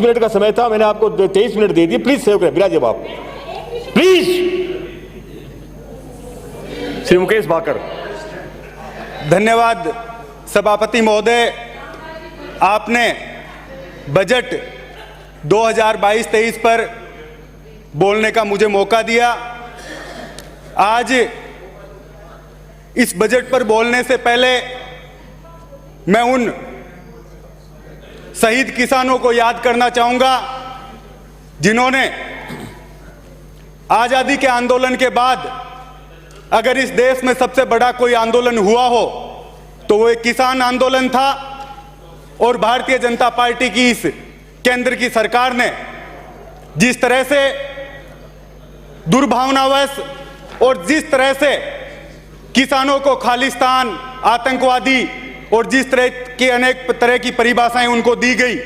Minute का समय था, मैंने आपको 23 मिनट दे दिए। प्लीज सेव करें, बिना जवाब प्लीज। श्री मुकेश भाकर। धन्यवाद सभापति महोदय, आपने बजट 2022-23 पर बोलने का मुझे मौका दिया। आज इस बजट पर बोलने से पहले मैं उन शहीद किसानों को याद करना चाहूंगा जिन्होंने आजादी के आंदोलन के बाद, अगर इस देश में सबसे बड़ा कोई आंदोलन हुआ हो तो वो एक किसान आंदोलन था। और भारतीय जनता पार्टी की इस केंद्र की सरकार ने जिस तरह से दुर्भावनावश और जिस तरह से किसानों को खालिस्तान, आतंकवादी और जिस तरह की अनेक तरह की परिभाषाएं उनको दी गई,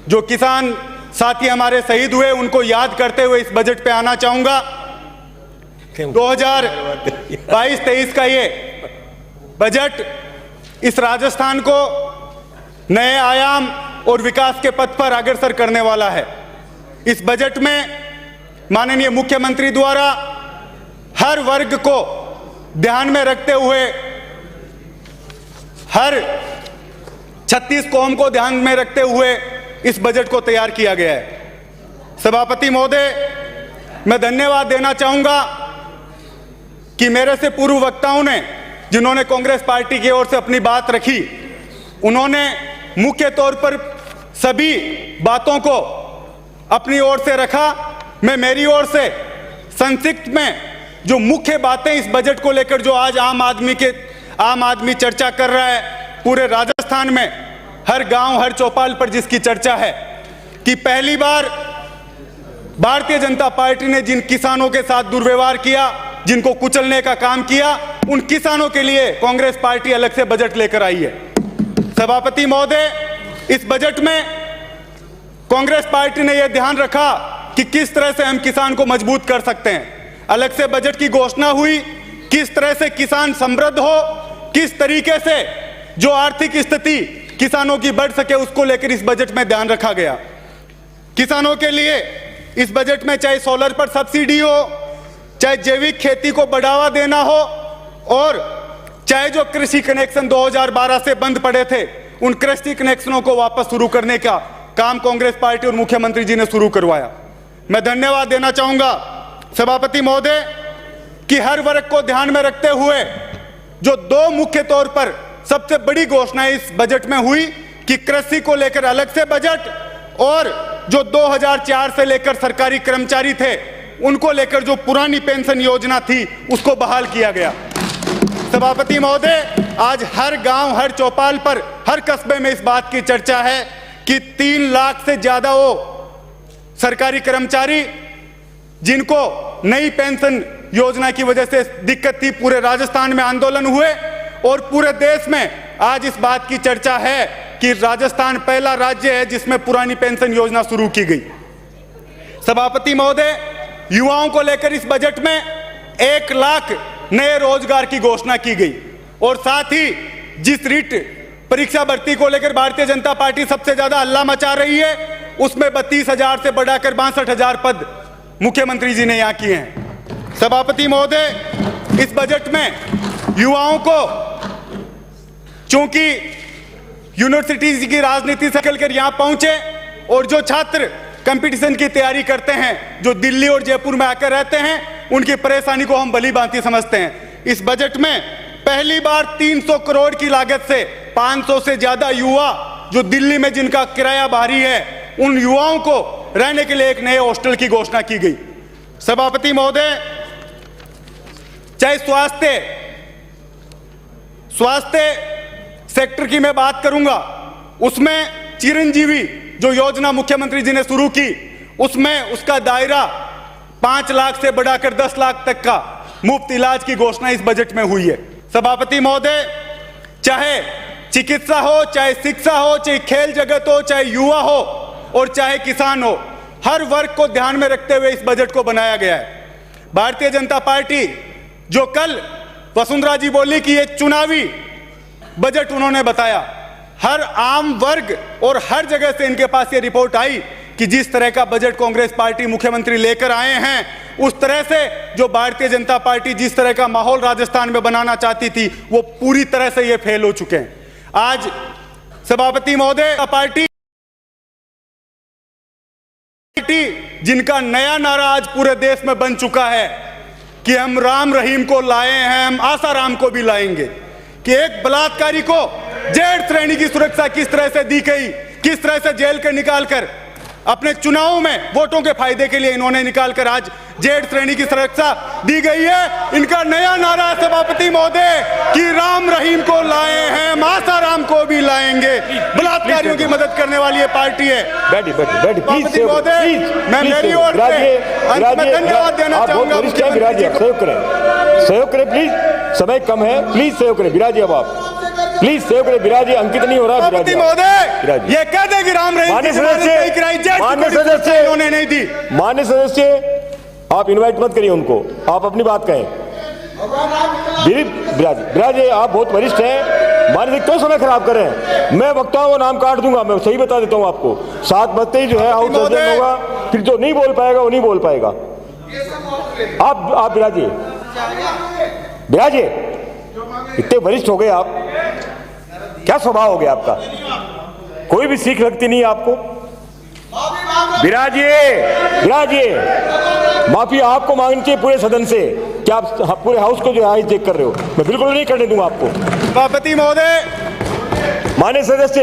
जो किसान साथी हमारे शहीद हुए उनको याद करते हुए इस बजट पे आना चाहूंगा। 2022-23 का ये बजट इस राजस्थान को नए आयाम और विकास के पथ पर अग्रसर करने वाला है। इस बजट में माननीय मुख्यमंत्री द्वारा हर वर्ग को ध्यान में रखते हुए, हर 36 कौम को ध्यान में रखते हुए इस बजट को तैयार किया गया है। सभापति महोदय, मैं धन्यवाद देना चाहूंगा कि मेरे से पूर्व वक्ताओं ने, जिन्होंने कांग्रेस पार्टी की ओर से अपनी बात रखी, उन्होंने मुख्य तौर पर सभी बातों को अपनी ओर से रखा। मैं मेरी ओर से संक्षिप्त में जो मुख्य बातें इस बजट को लेकर, जो आज आम आदमी चर्चा कर रहा है, पूरे राजस्थान में हर गांव, हर चौपाल पर जिसकी चर्चा है कि पहली बार भारतीय जनता पार्टी ने जिन किसानों के साथ दुर्व्यवहार किया, जिनको कुचलने का काम किया, उन किसानों के लिए कांग्रेस पार्टी अलग से बजट लेकर आई है। सभापति महोदय, इस बजट में कांग्रेस पार्टी ने यह ध्यान रखा कि किस तरह से हम किसान को मजबूत कर सकते हैं। अलग से बजट की घोषणा हुई, किस तरह से किसान समृद्ध हो, किस तरीके से जो आर्थिक स्थिति किसानों की बढ़ सके, उसको लेकर इस बजट में ध्यान रखा गया। किसानों के लिए इस बजट में चाहे सोलर पर सब्सिडी हो, चाहे जैविक खेती को बढ़ावा देना हो, और चाहे जो कृषि कनेक्शन 2012 से बंद पड़े थे, उन कृषि कनेक्शनों को वापस शुरू करने का काम कांग्रेस पार्टी और मुख्यमंत्री जी ने शुरू करवाया। मैं धन्यवाद देना चाहूंगा सभापति महोदय कि हर वर्ग को ध्यान में रखते हुए जो दो मुख्य तौर पर सबसे बड़ी घोषणा इस बजट में हुई कि कृषि को लेकर अलग से बजट, और जो 2004 से लेकर सरकारी कर्मचारी थे उनको लेकर जो पुरानी पेंशन योजना थी उसको बहाल किया गया। सभापति महोदय, आज हर गांव, हर चौपाल पर, हर कस्बे में इस बात की चर्चा है कि 3 लाख से ज्यादा वो सरकारी कर्मचारी जिनको नई पेंशन योजना की वजह से दिक्कत थी, पूरे राजस्थान में आंदोलन हुए और पूरे देश में आज इस बात की चर्चा है कि राजस्थान पहला राज्य है जिसमें पुरानी पेंशन योजना शुरू की गई। सभापति महोदय, युवाओं को लेकर इस बजट में 1 लाख नए रोजगार की घोषणा की गई, और साथ ही जिस रीट परीक्षा भर्ती को लेकर भारतीय जनता पार्टी सबसे ज्यादा हल्ला मचा रही है, उसमें 32,000 से बढ़ाकर 62,000 पद मुख्यमंत्री जी ने यहां किए हैं। सभापति महोदय, इस बजट में युवाओं को, चूंकि यूनिवर्सिटी की राजनीति से निकलकर यहां पहुंचे, और जो छात्र कंपटीशन की तैयारी करते हैं, जो दिल्ली और जयपुर में आकर रहते हैं, उनकी परेशानी को हम भली भांति समझते हैं। इस बजट में पहली बार 300 करोड़ की लागत से 500 से ज्यादा युवा जो दिल्ली में जिनका किराया भारी है, उन युवाओं को रहने के लिए एक नए हॉस्टल की घोषणा की गई। सभापति महोदय, चाहे स्वास्थ्य सेक्टर की मैं बात करूंगा, उसमें चिरंजीवी जो योजना मुख्यमंत्री जी ने शुरू की, उसमें उसका दायरा 5 लाख से बढ़ाकर 10 लाख तक का मुफ्त इलाज की घोषणा इस बजट में हुई है। सभापति महोदय, चाहे चिकित्सा हो, चाहे शिक्षा हो, चाहे खेल जगत हो, चाहे युवा हो और चाहे किसान हो, हर वर्ग को ध्यान में रखते हुए इस बजट को बनाया गया है। भारतीय जनता पार्टी, जो कल वसुंधरा जी बोली कि ये चुनावी बजट उन्होंने बताया, हर आम वर्ग और हर जगह से इनके पास ये रिपोर्ट आई कि जिस तरह का बजट कांग्रेस पार्टी मुख्यमंत्री लेकर आए हैं, उस तरह से जो भारतीय जनता पार्टी जिस तरह का माहौल राजस्थान में बनाना चाहती थी, वो पूरी तरह से ये फेल हो चुके हैं। आज सभापति महोदय, पार्टी जिनका नया नारा आज पूरे देश में बन चुका है कि हम राम रहीम को लाए हैं, हम आसाराम को भी लाएंगे, कि एक बलात्कारी को जेड श्रेणी की सुरक्षा किस तरह से दी गई, किस तरह से जेल के निकालकर अपने चुनाव में वोटों के फायदे के लिए इन्होंने निकालकर आज जेड श्रेणी की सुरक्षा दी गई है। इनका नया नारा सभापति महोदय कि राम रहीम को लाए हैं, आसाराम को भी लाएंगे। बलात्कारियों की मदद करने वाली ये पार्टी है। सभापति महोदय, मैं मेरी ओर से अंत में धन्यवाद देना चाहूंगा। सहयोग करें प्लीज, समय कम है, प्लीज सहयोग करें। विराजिए अब आप, प्लीज सहयोग करें। विराजिए, अंकित नहीं हो रहा। सभापति महोदय, ये कह दे कि राम रहीम की सदस्य इन्होंने नहीं दी। मान्य सदस्य, आप इनवाइट मत करिए उनको, आप अपनी बात कहें। विराजिए, आप बहुत वरिष्ठ हैं, मान्य क्यों समय खराब कर रहे हैं? मैं वक्ताओं का नाम काट दूंगा, मैं सही बता देता हूं आपको। 7 बजते ही जो है हाउस एडजर्न होगा, फिर जो नहीं बोल पाएगा वो नहीं बोल पाएगा। आप विराजिए, इतने वरिष्ठ हो गए आप, क्या स्वभाव हो गया आपका? कोई भी सीख लगती नहीं आपको। विराजिए, माफी आपको मांगनी चाहिए पूरे सदन से कि आप पूरे हाउस को जो है चेक कर रहे हो। मैं बिल्कुल नहीं करने दूंगा आपको। सभापति महोदय, माननीय सदस्य,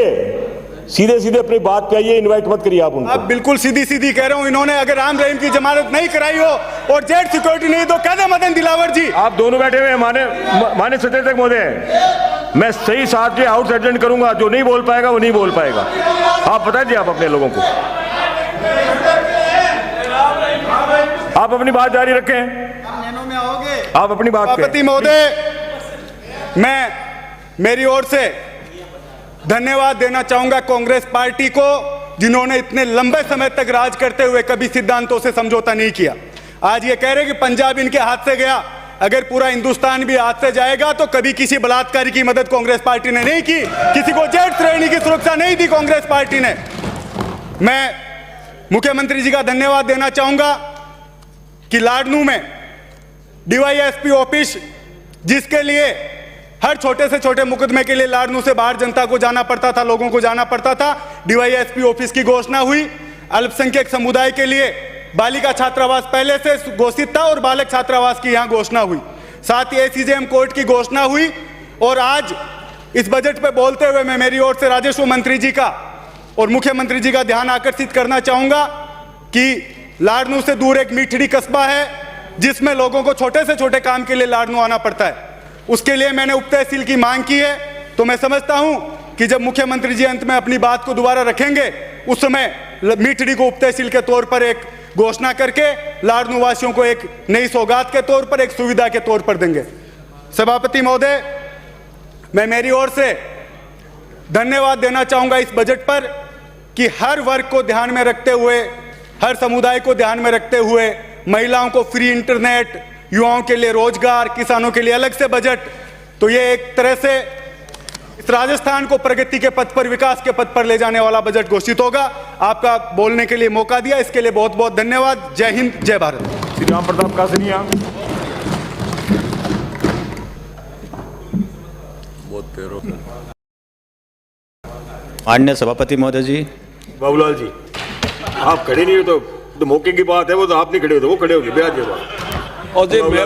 सीधे सीधे अपनी बात पे आइए, इनवाइट मत करिए आप उनको। आप बिल्कुल सीधी कह रहा हूं। इन्होंने अगर राम रहीम की जमानत नहीं कराई हो और जेड सिक्योरिटी नहीं, तो कह दे मदन दिलावर जी। आप दोनों बैठे हुए माननीय सदस्य महोदय, मैं सही साथ जो हाउस एडजर्न करूंगा, जो नहीं बोल पाएगा वो नहीं बोल पाएगा। आप बता दीजिए आप अपने लोगों को। आप अपनी बात जारी रखें, आप अपनी बात। सभापति महोदय, मैं मेरी ओर से धन्यवाद देना चाहूंगा कांग्रेस पार्टी को, जिन्होंने इतने लंबे समय तक राज करते हुए कभी सिद्धांतों से समझौता नहीं किया। आज ये कह रहे कि पंजाब इनके हाथ से गया, अगर पूरा हिंदुस्तान भी हाथ से जाएगा तो कभी किसी बलात्कारी की मदद कांग्रेस पार्टी ने नहीं की, किसी को जेड श्रेणी की सुरक्षा नहीं दी कांग्रेस पार्टी ने। मैं मुख्यमंत्री जी का धन्यवाद देना चाहूंगा कि लाडनू में डीवाईएसपी ऑफिस, जिसके लिए हर छोटे से छोटे मुकदमे के लिए लाडनू से बाहर जनता को जाना पड़ता था, लोगों को जाना पड़ता था, डीवाईएसपी ऑफिस की घोषणा हुई। अल्पसंख्यक समुदाय के लिए बालिका छात्रावास पहले से घोषित था और बालक छात्रावास की यहां घोषणा हुई। साथ ही एसीजेएम कोर्ट की घोषणा हुई। और आज इस बजट पे बोलते हुए मैं मेरी ओर से राजस्व मंत्री जी का और मुख्यमंत्री जी का ध्यान आकर्षित करना चाहूंगा कि लाडनू से दूर एक मीठड़ी कस्बा है, जिसमें लोगों को छोटे से छोटे काम के लिए लाडनू आना पड़ता है। उसके लिए मैंने उप तहसील की मांग की है। तो मैं समझता हूं कि जब मुख्यमंत्री जी अंत में अपनी बात को दोबारा रखेंगे, उस समय मीठड़ी को उप तहसील के तौर पर एक घोषणा करके लाडनू वासियों को एक नई सौगात के तौर पर, एक सुविधा के तौर पर देंगे। सभापति महोदय, मैं मेरी ओर से धन्यवाद देना चाहूंगा इस बजट पर कि हर वर्ग को ध्यान में रखते हुए, हर समुदाय को ध्यान में रखते हुए, महिलाओं को फ्री इंटरनेट, युवाओं के लिए रोजगार, किसानों के लिए अलग से बजट, तो ये एक तरह से इस राजस्थान को प्रगति के पथ पर, विकास के पथ पर ले जाने वाला बजट घोषित होगा। आपका बोलने के लिए मौका दिया, इसके लिए बहुत बहुत धन्यवाद। जय हिंद, जय भारत। श्री राम प्रताप कासनिया। माननीय सभापति महोदय जी, बाबूलाल जी, आप खड़े नहीं हो तो मौके की बात है, वो तो आप नहीं खड़े हो, तो वो खड़े हो गए। और जी मेरा